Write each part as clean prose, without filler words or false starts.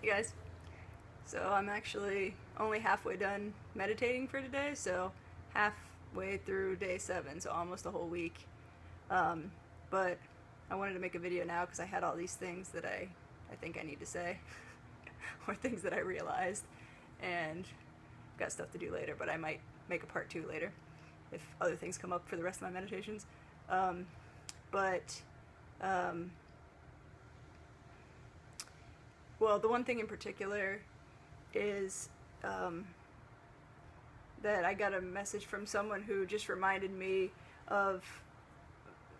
Hey guys. So I'm actually only halfway done meditating for today, so halfway through day 7, so almost a whole week. Um, but I wanted to make a video now because I had all these things that I think I need to say, or things that I realized, and got stuff to do later, but I might make a part 2 later if other things come up for the rest of my meditations. Um, but, um, well, the one thing in particular is um, that I got a message from someone who just reminded me of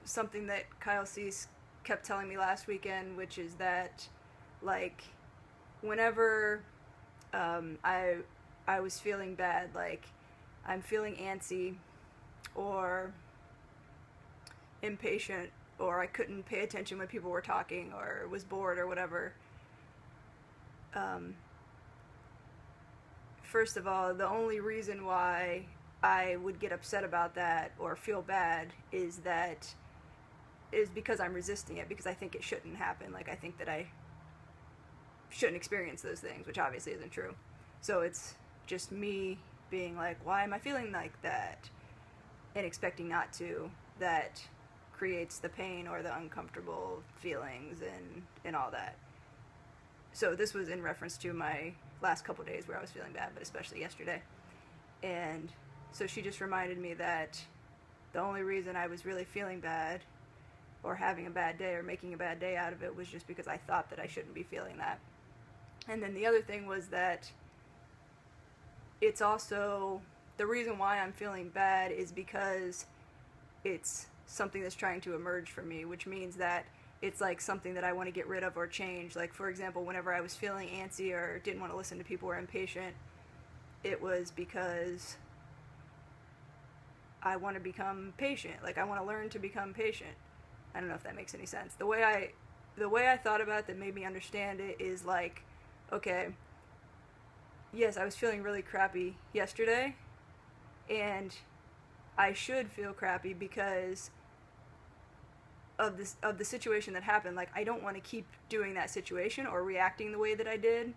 something that Kyle Cease kept telling me last weekend, which is that, like, whenever I was feeling bad, like I'm feeling antsy or impatient, or I couldn't pay attention when people were talking, or was bored or whatever. Um, First of all, the only reason why I would get upset about that or feel bad is because I'm resisting it, because I think it shouldn't happen. Like, I think that I shouldn't experience those things, which obviously isn't true. So it's just me being like, why am I feeling like that? And expecting not to, that creates the pain or the uncomfortable feelings and all that. So this was in reference to my last couple days where I was feeling bad, but especially yesterday. And so she just reminded me that the only reason I was really feeling bad or having a bad day or making a bad day out of it was just because I thought that I shouldn't be feeling that. And then the other thing was that it's also, the reason why I'm feeling bad is because it's something that's trying to emerge from me, which means that it's like something that I want to get rid of or change. Like, for example, whenever I was feeling antsy or didn't want to listen to people or impatient, it was because I want to become patient. Like, I want to learn to become patient. I don't know if that makes any sense. The way I thought about it that made me understand it is like, okay, yes, I was feeling really crappy yesterday, and I should feel crappy because of the situation that happened. Like, I don't want to keep doing that situation or reacting the way that I did.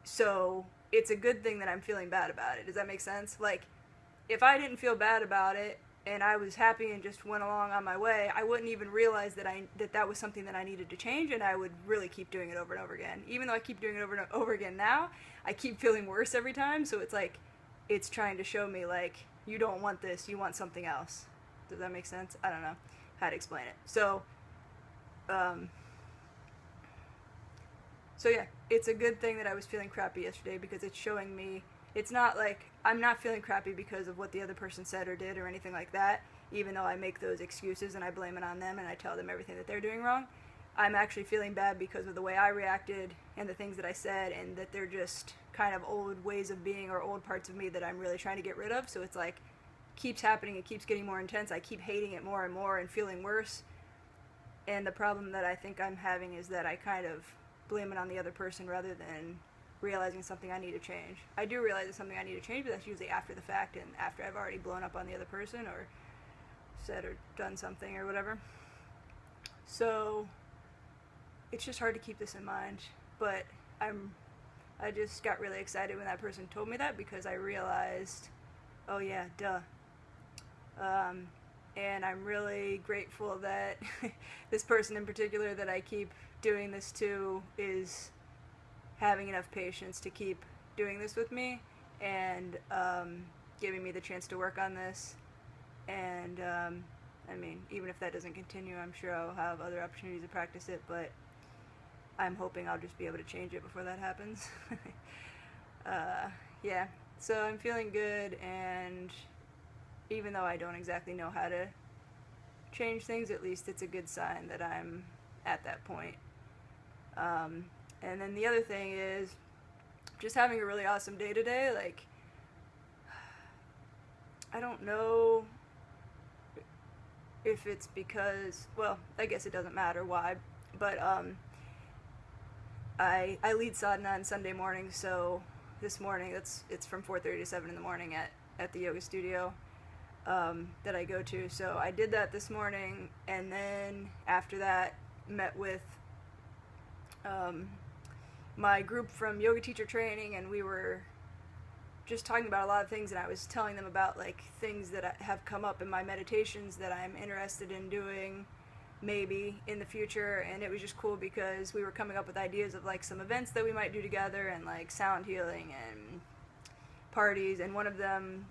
So it's a good thing that I'm feeling bad about it. Does that make sense? Like, if I didn't feel bad about it and I was happy and just went along on my way, I wouldn't even realize that was something that I needed to change, and I would really keep doing it over and over again. Even though I keep doing it over and over again now, I keep feeling worse every time. So it's like, it's trying to show me, like, you don't want this, you want something else. Does that make sense? I don't know how to explain it. Um, so yeah, it's a good thing that I was feeling crappy yesterday, because it's showing me, it's not like I'm not feeling crappy because of what the other person said or did or anything like that, even though I make those excuses and I blame it on them and I tell them everything that they're doing wrong. I'm actually feeling bad because of the way I reacted and the things that I said, and that they're just kind of old ways of being or old parts of me that I'm really trying to get rid of. So it's like, keeps happening, it keeps getting more intense, I keep hating it more and more and feeling worse. And the problem that I think I'm having is that I kind of blame it on the other person rather than realizing something I need to change. I do realize it's something I need to change, but that's usually after the fact and after I've already blown up on the other person or said or done something or whatever. So it's just hard to keep this in mind, but I just got really excited when that person told me that, because I realized, oh yeah, duh. And I'm really grateful that this person in particular that I keep doing this to is having enough patience to keep doing this with me, and giving me the chance to work on this. And I mean, even if that doesn't continue, I'm sure I'll have other opportunities to practice it, but I'm hoping I'll just be able to change it before that happens. Yeah, so I'm feeling good, and even though I don't exactly know how to change things, at least it's a good sign that I'm at that point. And then the other thing is just having a really awesome day today. Like, I don't know if it's because, well, I guess it doesn't matter why, but I lead sadhana on Sunday morning, so this morning it's from 4:30 to 7 in the morning at the yoga studio. That I go to. So I did that this morning, and then after that met with my group from yoga teacher training, and we were just talking about a lot of things, and I was telling them about like things that have come up in my meditations that I'm interested in doing maybe in the future. And it was just cool because we were coming up with ideas of like some events that we might do together, and like sound healing and parties, and one of them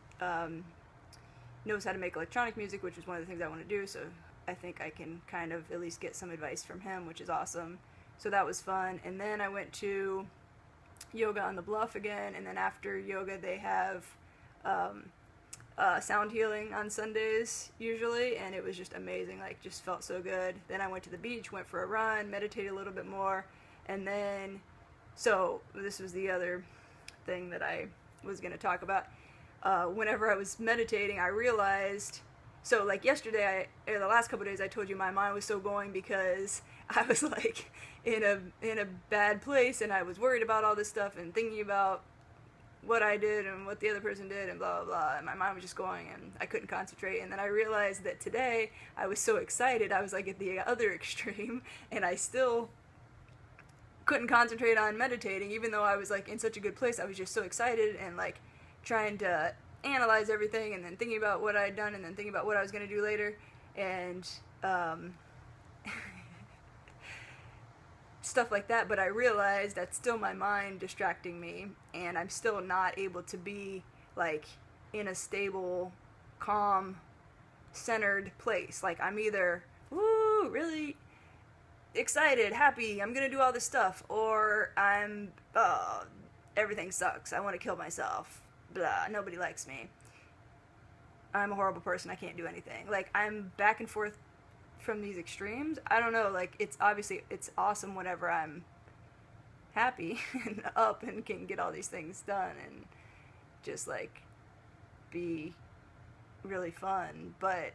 knows how to make electronic music, which is one of the things I want to do, so I think I can kind of at least get some advice from him, which is awesome. So that was fun. And then I went to yoga on the Bluff again, and then after yoga they have sound healing on Sundays usually, and it was just amazing, like just felt so good. Then I went to the beach, went for a run, meditated a little bit more, and then, so this was the other thing that I was going to talk about. Whenever I was meditating, I realized, so like yesterday, the last couple of days I told you my mind was so going because I was like in a bad place, and I was worried about all this stuff and thinking about what I did and what the other person did and blah blah blah, and my mind was just going and I couldn't concentrate. And then I realized that today I was so excited, I was like at the other extreme, and I still couldn't concentrate on meditating even though I was like in such a good place. I was just so excited and like trying to analyze everything, and then thinking about what I had done, and then thinking about what I was going to do later, and stuff like that. But I realized that's still my mind distracting me, and I'm still not able to be like in a stable, calm, centered place. Like I'm either woo, really excited, happy, I'm gonna do all this stuff, or I'm everything sucks, I want to kill myself, blah, nobody likes me, I'm a horrible person, I can't do anything. Like I'm back and forth from these extremes. I don't know, like it's obviously it's awesome whenever I'm happy and up and can get all these things done and just like be really fun, but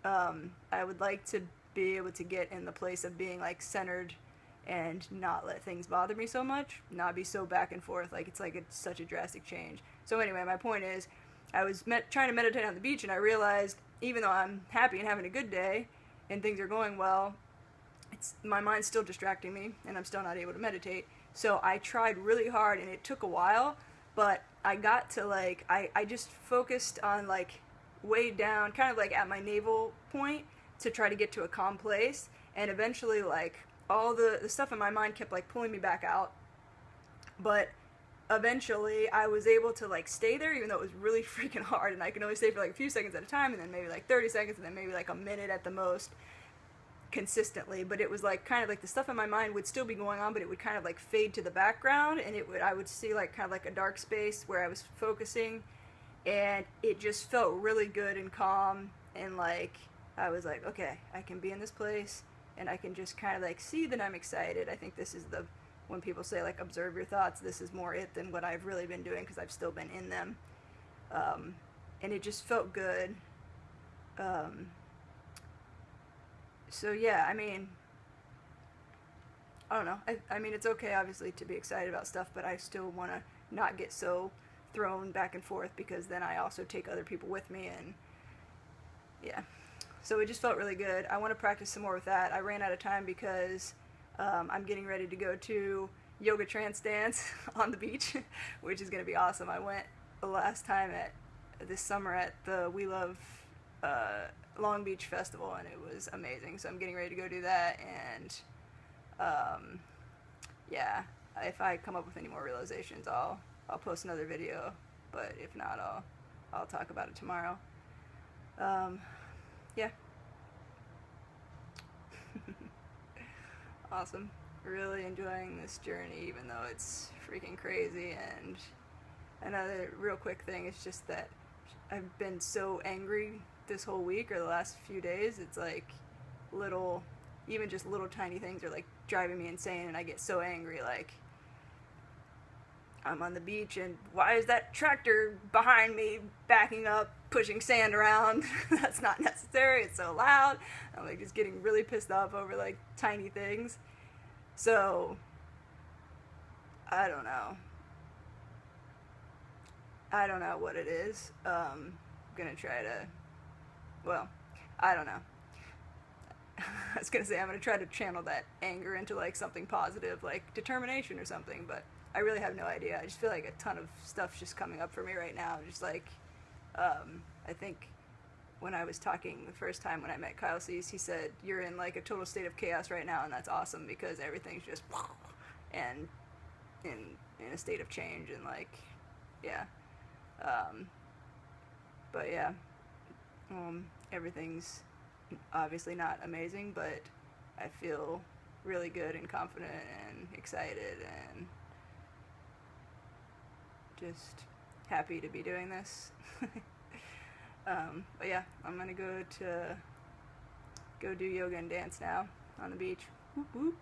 I would like to be able to get in the place of being like centered and not let things bother me so much, not be so back and forth. Like it's such a drastic change. So anyway, my point is, I was trying to meditate on the beach, and I realized even though I'm happy and having a good day and things are going well, my mind's still distracting me, and I'm still not able to meditate. So I tried really hard, and it took a while, but I got to like, I just focused on like way down, kind of like at my navel point, to try to get to a calm place, and eventually like all the stuff in my mind kept like pulling me back out, but eventually I was able to like stay there even though it was really freaking hard, and I can only stay for like a few seconds at a time, and then maybe like 30 seconds, and then maybe like a minute at the most consistently. But it was like kind of like the stuff in my mind would still be going on, but it would kind of like fade to the background, and I would see like kind of like a dark space where I was focusing, and it just felt really good and calm, and like I was like, okay, I can be in this place, and I can just kind of like see that I'm excited. I think this is when people say like observe your thoughts, this is more it than what I've really been doing, because I've still been in them, and it just felt good. So yeah, I mean, I don't know, I mean it's okay obviously to be excited about stuff, but I still want to not get so thrown back and forth, because then I also take other people with me, and yeah. So it just felt really good. I want to practice some more with that. I ran out of time because I'm getting ready to go to yoga trance dance on the beach, which is going to be awesome. I went the last time this summer at the We Love Long Beach Festival, and it was amazing. So I'm getting ready to go do that, and yeah, if I come up with any more realizations, I'll post another video, but if not, I'll talk about it tomorrow. Yeah. Awesome. Really enjoying this journey, even though it's freaking crazy. And another real quick thing is just that I've been so angry this whole week, or the last few days. It's like even just little tiny things are like driving me insane, and I get so angry. Like I'm on the beach, and why is that tractor behind me backing up, pushing sand around? That's not necessary, it's so loud. I'm like just getting really pissed off over like tiny things. So I don't know what it is. I'm gonna try to, well, I don't know. I was gonna say I'm gonna try to channel that anger into like something positive, like determination or something, but I really have no idea. I just feel like a ton of stuff's just coming up for me right now. Just like, I think when I was talking the first time when I met Kyle Cease, he said, "You're in like a total state of chaos right now, and that's awesome because everything's just and in a state of change and like, yeah." But yeah, everything's obviously not amazing, but I feel really good and confident and excited and just happy to be doing this. But yeah, I'm gonna go do yoga and dance now on the beach. Whoop whoop.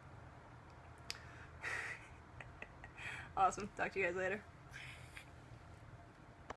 Awesome. Talk to you guys later.